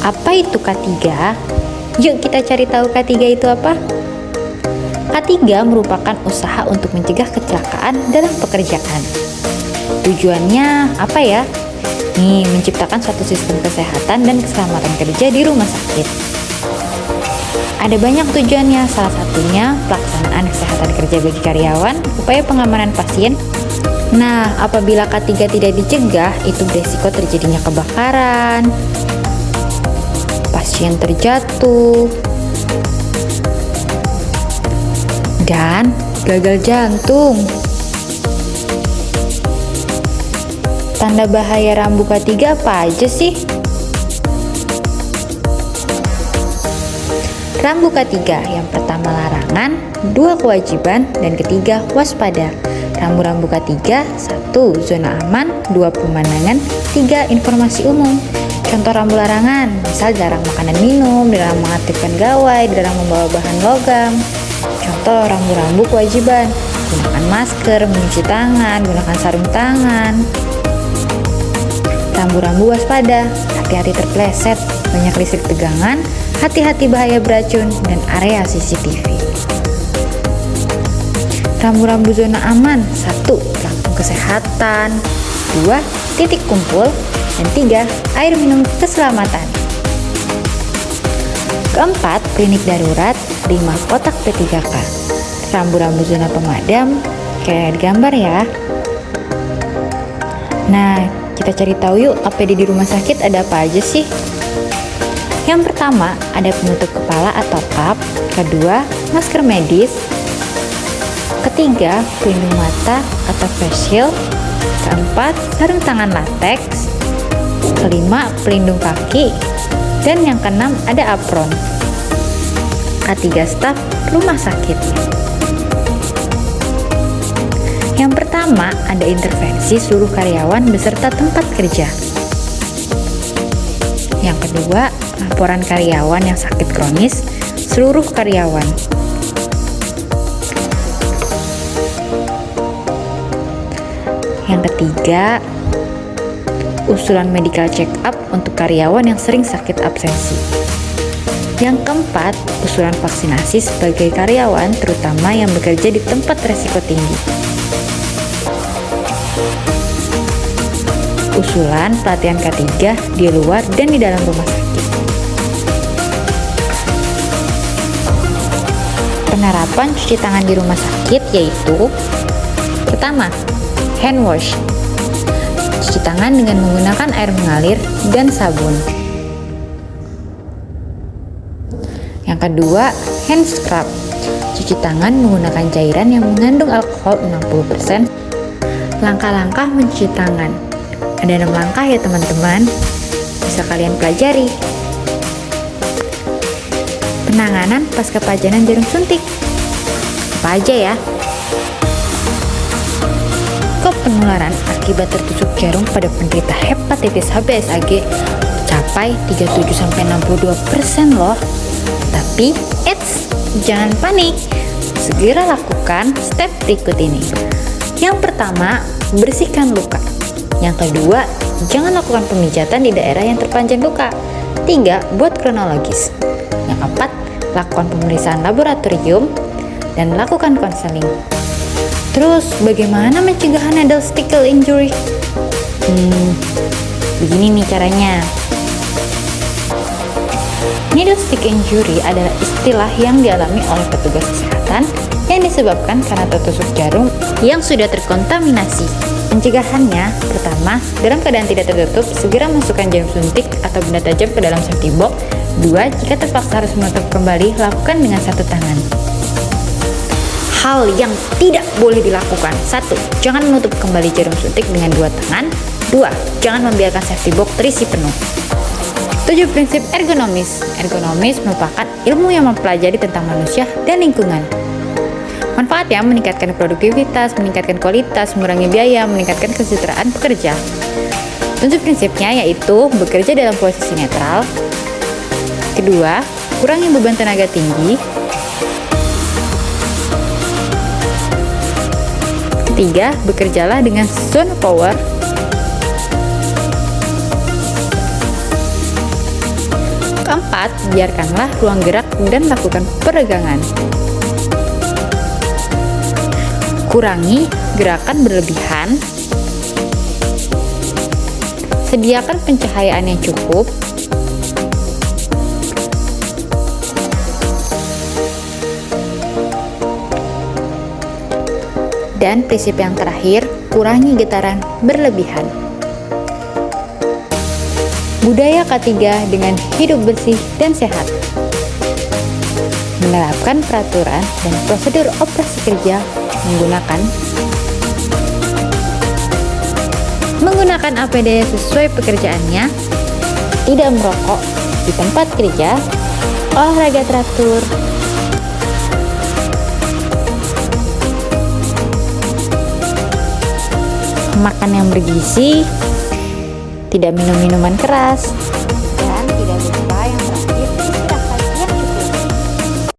Apa itu K3? Yuk kita cari tahu K3 itu apa. K3 merupakan usaha untuk mencegah kecelakaan dalam pekerjaan. Tujuannya apa ya? Nih, menciptakan suatu sistem kesehatan dan keselamatan kerja di rumah sakit. Ada banyak tujuannya, salah satunya pelaksanaan kesehatan kerja bagi karyawan, upaya pengamanan pasien. Nah, apabila K3 tidak dicegah, itu beresiko terjadinya kebakaran, pasien terjatuh, dan gagal jantung. Tanda bahaya rambu K3 apa aja sih? Rambu K3, yang pertama larangan, 2 kewajiban, dan ketiga waspada. Rambu-rambu K3, 1. Zona aman, 2. Pemandangan, 3. Informasi umum. Contoh rambu larangan, misal dilarang makanan minum, dilarang mengaktifkan gawai, dilarang membawa bahan logam. Contoh rambu-rambu kewajiban, gunakan masker, mencuci tangan, gunakan sarung tangan. Rambu-rambu waspada, hati-hati terpleset, banyak listrik tegangan, hati-hati bahaya beracun, dan area CCTV. Rambu-rambu zona aman, 1. Pelampung kesehatan, 2. Titik kumpul, dan 3. Air minum keselamatan. Keempat, klinik darurat, 5. Kotak P3K. Rambu-rambu zona pemadam, kayak di gambar ya. Nah, kita cari tahu yuk APD di rumah sakit ada apa aja sih? Yang pertama, ada penutup kepala atau cap. Kedua, masker medis. Ketiga, pelindung mata atau face shield. Keempat, sarung tangan latex. Kelima, pelindung kaki. Dan yang keenam, ada apron. K3 staf rumah sakit. Yang pertama, ada intervensi seluruh karyawan beserta tempat kerja. Yang kedua, laporan karyawan yang sakit kronis, seluruh karyawan. Yang ketiga, usulan medical check up untuk karyawan yang sering sakit absensi. Yang keempat, usulan vaksinasi sebagai karyawan terutama yang bekerja di tempat resiko tinggi. Usulan pelatihan K3 di luar dan di dalam rumah sakit. Penerapan cuci tangan di rumah sakit yaitu: pertama, hand wash, cuci tangan dengan menggunakan air mengalir dan sabun. Yang kedua, hand scrub, cuci tangan menggunakan cairan yang mengandung alkohol 60%. Langkah-langkah mencuci tangan. Ada 6 langkah ya teman-teman, bisa kalian pelajari. Penanganan pasca pajanan jarum suntik. Apa aja ya? Penularan akibat tertusuk jarum pada penderita hepatitis HBsAg capai 37-62% loh. Tapi, jangan panik. Segera lakukan step berikut ini. Yang pertama, bersihkan luka. Yang kedua, jangan lakukan pemijatan di daerah yang terpancing luka. 3. Buat kronologis. Yang keempat, lakukan pemeriksaan laboratorium dan lakukan konseling. Terus, bagaimana mencegah needle stick injury? Begini nih caranya. Needle stick injury adalah istilah yang dialami oleh petugas kesehatan yang disebabkan karena tertusuk jarum yang sudah terkontaminasi. Pencegahannya, pertama, dalam keadaan tidak tertutup, segera masukkan jarum suntik atau benda tajam ke dalam safety box. 2. Jika terpaksa harus menutup kembali, lakukan dengan satu tangan. Hal yang tidak boleh dilakukan: 1. Jangan menutup kembali jarum suntik dengan 2 tangan. 2. Jangan membiarkan safety box terisi penuh. 7. Prinsip ergonomis. Ergonomis merupakan ilmu yang mempelajari tentang manusia dan lingkungan. Manfaatnya meningkatkan produktivitas, meningkatkan kualitas, mengurangi biaya, meningkatkan kesejahteraan pekerja. 7 prinsipnya yaitu bekerja dalam posisi netral. Kedua, kurangi beban tenaga tinggi. Ketiga, bekerjalah dengan zone power. Keempat, biarkanlah ruang gerak dan lakukan peregangan. Kurangi gerakan berlebihan. Sediakan pencahayaan yang cukup. Dan prinsip yang terakhir, kurangi getaran berlebihan. Budaya ketiga dengan hidup bersih dan sehat. Menerapkan peraturan dan prosedur operasi kerja menggunakan APD sesuai pekerjaannya, tidak merokok di tempat kerja, olahraga teratur, makan yang bergizi, tidak minum minuman keras,